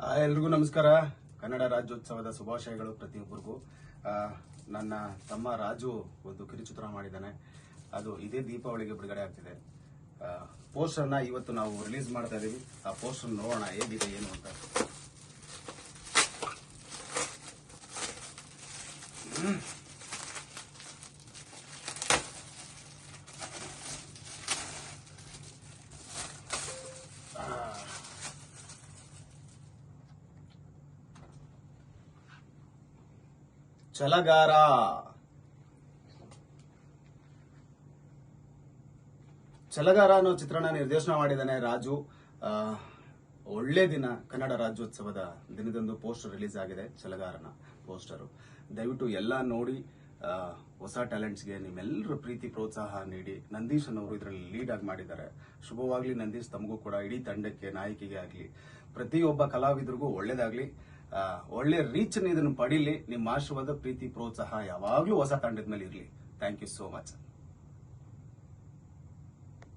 ಎಲ್ರಿಗೂ ನಮಸ್ಕಾರ. ಕನ್ನಡ ರಾಜ್ಯೋತ್ಸವದ ಶುಭಾಶಯಗಳು ಪ್ರತಿಯೊಬ್ಬರಿಗೂ. ನನ್ನ ತಮ್ಮ ರಾಜು ಒಂದು ಕಿರುಚಿತ್ರ ಮಾಡಿದ್ದಾನೆ. ಅದು ಇದೇ ದೀಪಾವಳಿಗೆ ಬಿಡುಗಡೆ ಆಗ್ತಿದೆ. ಪೋಸ್ಟರ್ನ ಇವತ್ತು ನಾವು ರಿಲೀಸ್ ಮಾಡ್ತಾ ಇದೀವಿ. ಆ ಪೋಸ್ಟರ್ ನೋಡೋಣ ಹೇಗಿದೆ ಏನು ಅಂತ. ಛಲಗಾರ ಅನ್ನೋ ಚಿತ್ರಣ ನಿರ್ದೇಶನ ಮಾಡಿದ್ದಾನೆ ರಾಜು. ಒಳ್ಳೆ ದಿನ, ಕನ್ನಡ ರಾಜ್ಯೋತ್ಸವದ ದಿನದಂದು ಪೋಸ್ಟರ್ ರಿಲೀಸ್ ಆಗಿದೆ. ಛಲಗಾರನ ಪೋಸ್ಟರ್ ದಯವಿಟ್ಟು ಎಲ್ಲ ನೋಡಿ. ಹೊಸ ಟ್ಯಾಲೆಂಟ್ಸ್ಗೆ ನಿಮ್ಮೆಲ್ಲರೂ ಪ್ರೀತಿ ಪ್ರೋತ್ಸಾಹ ನೀಡಿ. ನಂದೀಶ್ ಅನ್ನೋರು ಇದರಲ್ಲಿ ಲೀಡ್ ಆಗಿ ಮಾಡಿದ್ದಾರೆ. ಶುಭವಾಗ್ಲಿ ನಂದೀಶ್, ತಮಗೂ ಕೂಡ, ಇಡೀ ತಂಡಕ್ಕೆ, ನಾಯಕಿಗೆ ಆಗಲಿ, ಪ್ರತಿಯೊಬ್ಬ ಕಲಾವಿದರಿಗೂ ಒಳ್ಳೇದಾಗ್ಲಿ. ಒಳ್ಳೆ ರೀಚ್ ಇದನ್ನು ಪಡೀಲಿ. ನಿಮ್ಮ ಆಶೀರ್ವಾದ, ಪ್ರೀತಿ, ಪ್ರೋತ್ಸಾಹ ಯಾವಾಗ್ಲೂ ಹೊಸ ತಂಡದ ಮೇಲೆ ಇರಲಿ. Thank you so much.